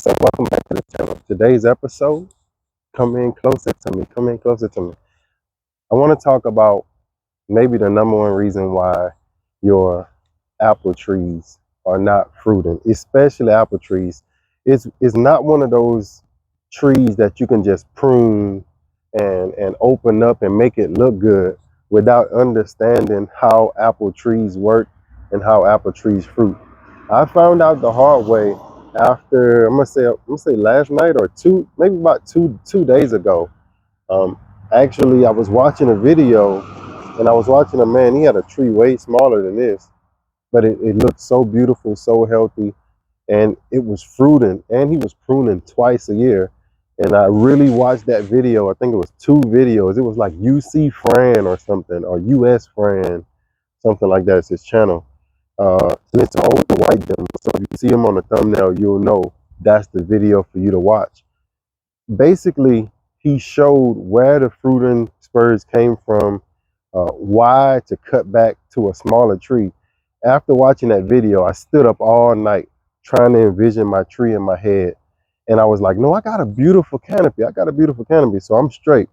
So welcome back to the channel. Today's episode, come in closer to me, come in closer to me. I want to talk about maybe the number one reason why your apple trees are not fruiting, especially apple trees. It's not one of those trees that you can just prune and open up and make it look good without understanding how apple trees work and how apple trees fruit. I found out the hard way after I'm gonna say last night or maybe about two days ago. Um, Actually, I was watching a video and I was watching a man. He had a tree way smaller than this, but it looked so beautiful, so healthy, and it was fruiting. And he was pruning twice a year. And I really watched that video. I think it was two videos. It was like UC Fran or something, or US Fran, something like that. It's his channel. And it's all the white them. So if you see him on the thumbnail, you'll know that's the video for you to watch. Basically, he showed where the fruiting spurs came from, why to cut back to a smaller tree. After watching that video, I stood up all night trying to envision my tree in my head. And I was like, no, I got a beautiful canopy. I got a beautiful canopy. So I'm straight.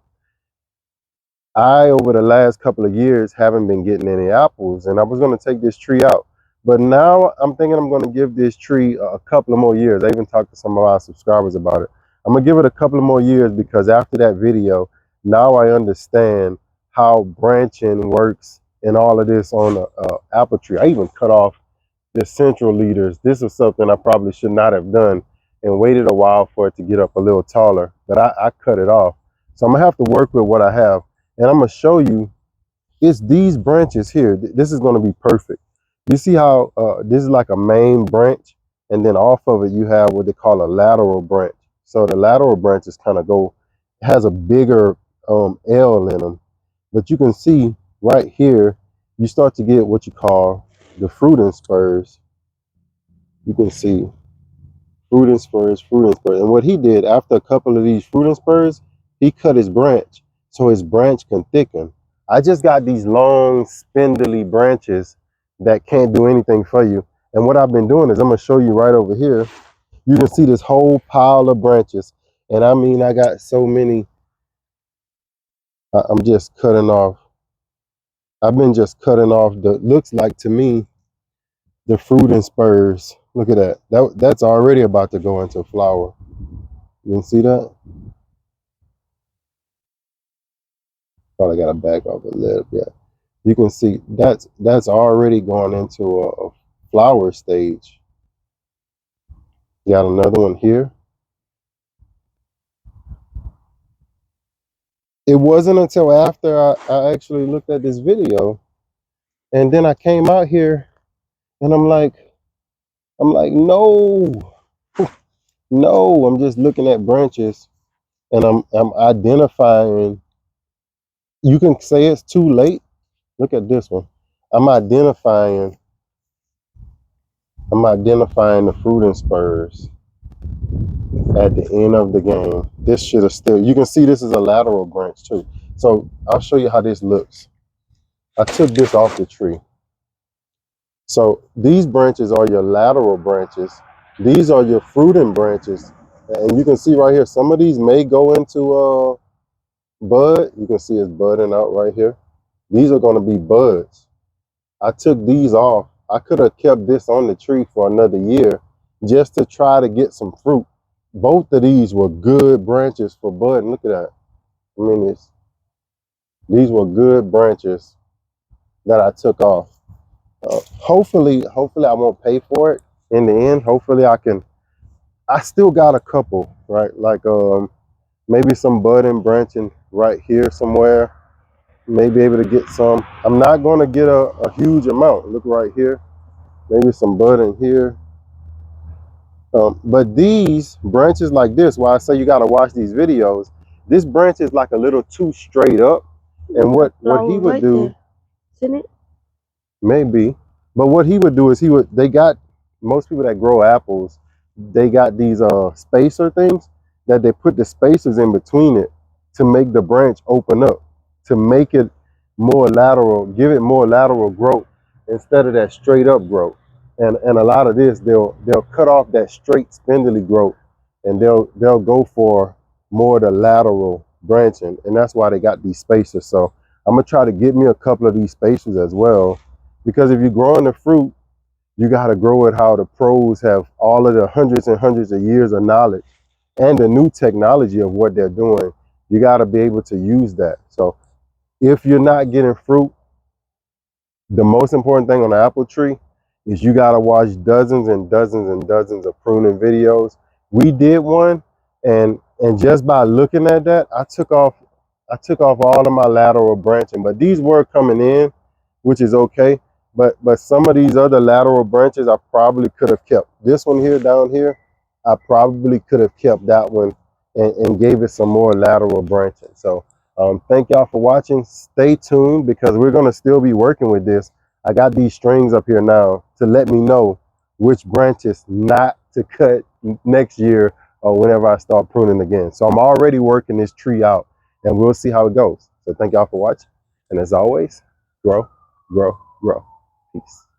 Over the last couple of years, haven't been getting any apples, and I was going to take this tree out. But now I'm thinking I'm going to give this tree a couple of more years. I even talked to some of our subscribers about it. I'm going to give it a couple of more years because after that video, now I understand how branching works and all of this on a apple tree. I even cut off the central leaders. This is something I probably should not have done and waited a while for it to get up a little taller, but I cut it off. So I'm going to have to work with what I have. And I'm going to show you, it's these branches here. This is going to be perfect. You see how this is like a main branch, and then off of it you have what they call a lateral branch. So the lateral branches kind of has a bigger L in them. But you can see right here, you start to get what you call the fruiting spurs. You can see fruiting spurs, fruiting spurs. And what he did after a couple of these fruiting spurs, he cut his branch so his branch can thicken. I just got these long, spindly branches that can't do anything for you. And what I've been doing is I'm going to show you right over here. You can see this whole pile of branches. And I mean, I got so many. I'm just cutting off. I've been just cutting off looks like to me, the fruiting spurs. Look at that. That's already about to go into flower. You can see that? Probably got to back off a little bit. You can see that's already going into a flower stage. Got another one here. It wasn't until after I actually looked at this video, and then I came out here and I'm like, no, no, I'm just looking at branches and I'm identifying. You can say it's too late. Look at this one. I'm identifying the fruiting spurs at the end of the game. This should have still, you can see this is a lateral branch too. So I'll show you how this looks. I took this off the tree. So these branches are your lateral branches. These are your fruiting branches. And you can see right here, some of these may go into bud. You can see it's budding out right here. These are going to be buds. I took these off. I could have kept this on the tree for another year just to try to get some fruit. Both of these were good branches for bud. Look at that. I mean, these were good branches that I took off. Hopefully I won't pay for it in the end. Hopefully I still got a couple, right? Like maybe some budding branching right here somewhere. Maybe able to get some. I'm not going to get a huge amount. Look right here. Maybe some budding here. But these branches like this, why I say you got to watch these videos, this branch is like a little too straight up. And what he would do, isn't it? maybe, but what he would do is they got, most people that grow apples, they got these spacer things that they put the spacers in between it to make the branch open up, to make it more lateral, give it more lateral growth instead of that straight up growth. And a lot of this, they'll cut off that straight spindly growth and they'll go for more of the lateral branching, and that's why they got these spacers. So I'm gonna try to get me a couple of these spacers as well, because if you're growing the fruit, you got to grow it how the pros have all of the hundreds and hundreds of years of knowledge and the new technology of what they're doing. You got to be able to use that. So if you're not getting fruit, the most important thing on the apple tree is you got to watch dozens and dozens and dozens of pruning videos. We did one, and just by looking at that, I took off all of my lateral branching, but these were coming in, which is okay. But some of these other lateral branches I probably could have kept. This one here down here, I probably could have kept that one and gave it some more lateral branching. So thank y'all for watching. Stay tuned because we're gonna still be working with this. I got these strings up here now to let me know which branches not to cut next year or whenever I start pruning again. So I'm already working this tree out, and we'll see how it goes. So thank y'all for watching. And as always, grow, grow, grow. Peace.